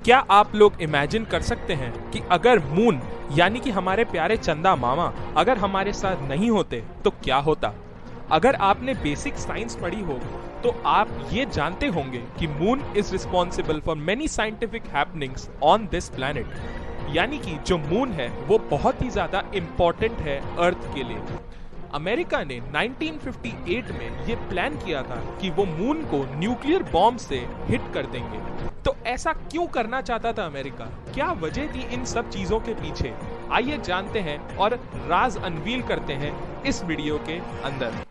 क्या आप लोग इमेजिन कर सकते हैं कि अगर मून यानी कि हमारे प्यारे चंदा मामा अगर हमारे साथ नहीं होते तो क्या होता? अगर आपने बेसिक साइंस पढ़ी हो तो आप ये जानते होंगे कि moon is responsible for many scientific happenings on this planet. यानी कि जो मून है वो बहुत ही ज्यादा इंपॉर्टेंट है अर्थ के लिए। अमेरिका ने 1958 में ये प्लान किया था कि वो मून को न्यूक्लियर बॉम्ब से हिट कर देंगे। तो ऐसा क्यों करना चाहता था अमेरिका? क्या वजह थी इन सब चीजों के पीछे? आइए जानते हैं और राज अनवील करते हैं इस वीडियो के अंदर।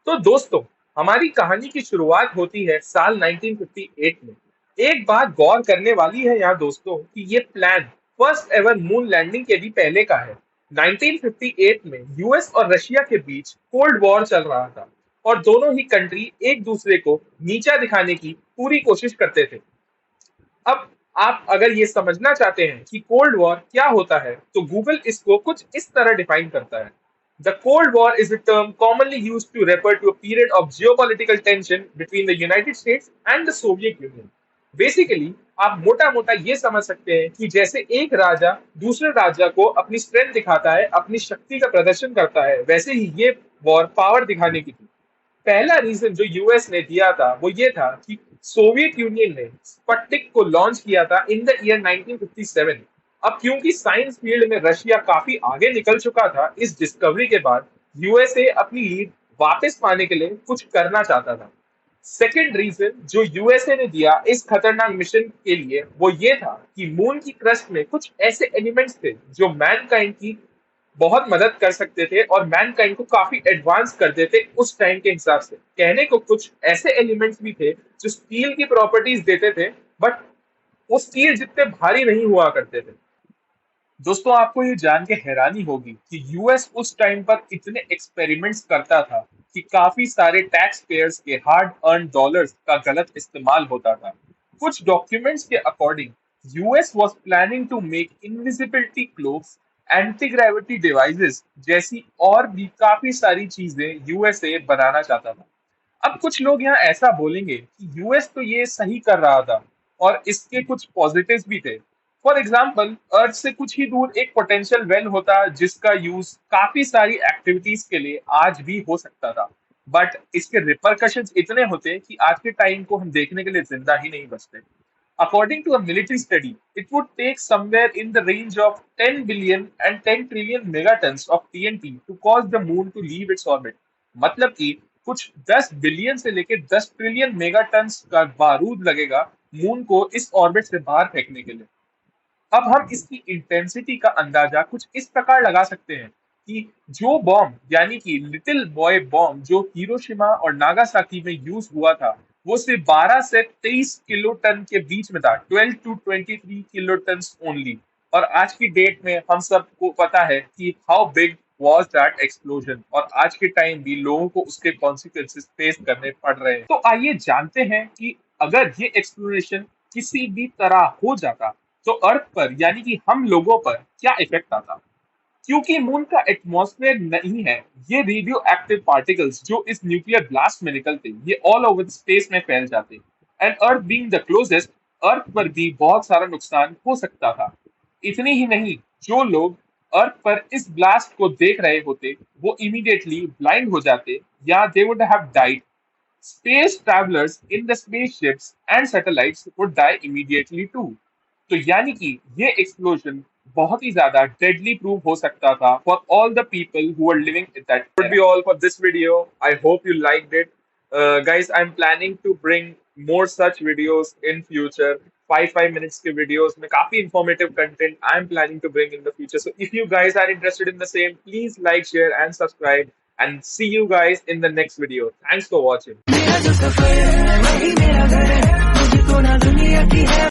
तो दोस्तों, हमारी कहानी की शुरुआत होती है साल 1958 में। एक बात गौर करने वाली है यहाँ दोस्तों कि ये plan first ever moon landing के भी पहले का है। 1958 में यूएस और रशिया के बीच कोल्ड वॉर चल रहा था और दोनों ही कंट्री एक दूसरे को नीचा दिखाने की पूरी कोशिश करते थे। अब आप अगर ये समझना चाहते हैं कि कोल्ड वॉर क्या होता है तो गूगल इसको कुछ इस तरह डिफाइन करता है। The Cold War is a term commonly used to refer to a period of geopolitical tension between the United States and the Soviet Union. Basically, आप मोटा मोटा ये समझ सकते हैं कि जैसे एक राजा दूसरे राजा को अपनी स्ट्रेंथ दिखाता है, अपनी शक्ति का प्रदर्शन करता है, वैसे ही ये वॉर पावर दिखाने की थी। पहला रीजन जो यूएस ने दिया था वो ये था कि सोवियत यूनियन ने स्पुतनिक को लॉन्च किया था इन द ईयर 1957। अब क्योंकि साइंस फील्ड में रशिया काफी आगे निकल चुका था, इस डिस्कवरी के बाद यूएसए अपनी लीड वापस पाने के लिए कुछ करना चाहता था। सेकेंड रीजन जो यूएसए ने दिया इस खतरनाक मिशन के लिए वो ये था कि मून की क्रस्ट में कुछ ऐसे एलिमेंट्स थे जो मैनकाइंड की बहुत मदद कर सकते थे और मैनकाइंड को काफी एडवांस कर देते उस टाइम के हिसाब से। कहने को कुछ ऐसे एलिमेंट्स भी थे जो स्टील की प्रॉपर्टीज देते थे, बट वो स्टील जितने भारी नहीं हुआ करते थे। दोस्तों, आपको ये जान के हैरानी होगी कि यूएस उस टाइम पर इतने एक्सपेरिमेंट्स करता था कि काफी सारे टैक्स पेयर्स के हार्ड अर्न डॉलर्स का गलत इस्तेमाल होता था। कुछ डॉक्यूमेंट्स के according US was planning to make invisibility cloaks, anti gravity devices जैसी और भी काफी सारी चीजें यूएसए बनाना चाहता था। अब कुछ लोग यहाँ ऐसा बोलेंगे कि यूएस तो ये सही कर रहा था और इसके कुछ पॉजिटिव्स भी थे। फॉर एग्जाम्पल, अर्थ से कुछ ही दूर एक पोटेंशियल वेल होता जिसका यूज काफी सारी एक्टिविटीज के लिए आज भी हो सकता था, बट इसके रिपरकशंस इतने होते कि आज के टाइम को हम देखने के लिए जिंदा ही नहीं बचते। According to a military study, it would take somewhere in the range of 10 billion and 10 trillion megatons of TNT to cause the moon to leave its orbit. मतलब कि कुछ 10 बिलियन से लेकर 10 ट्रिलियन मेगाटन्स का बारूद लगेगा मून को इस ऑर्बिट से बाहर फेंकने के लिए। अब हम इसकी इंटेंसिटी का अंदाजा कुछ इस प्रकार लगा सकते हैं कि जो बॉम्ब यानी कि लिटिल बॉय बॉम्ब जो हिरोशिमा और नागासाकी में यूज हुआ था वो सिर्फ 12 से 23 किलो टन के बीच में था, 12 to 23 किलो टन ओनली। और आज की डेट में हम सबको पता है कि how big was that explosion, और आज के टाइम भी लोगों को उसके कॉन्सिक्वेंसेस फेस करने पड़ रहे हैं। तो आइए जानते हैं कि अगर ये एक्सप्लोरेशन किसी भी तरह हो जाता तो अर्थ पर यानी कि हम लोगों पर क्या इफेक्ट आता। क्योंकि मून का एटमॉस्फेयर नहीं है, ये रेडियो एक्टिव पार्टिकल्स जो इस न्यूक्लियर ब्लास्ट में निकलते ये ऑल ओवर स्पेस में फैल जाते and earth being the closest, earth पर भी बहुत सारा नुकसान हो सकता था। इतनी ही नहीं, जो लोग अर्थ पर इस ब्लास्ट को देख रहे होते वो इमीडिएटली ब्लाइंड हो जाते या they would have died. Space travellers in the spaceships and satellites would die immediately too. तो यानी कि ये एक्सप्लोजन बहुत ही ज्यादा डेडली प्रूव हो सकता था for all the people who are living in that. Would be all for this video. I hope you liked it. Guys, I'm planning to bring more such videos in future. 5 minutes के videos में काफी informative content I'm planning to bring in the future. So if you guys are interested in the same, please like, share and subscribe. And see you guys in the next video. Thanks for watching.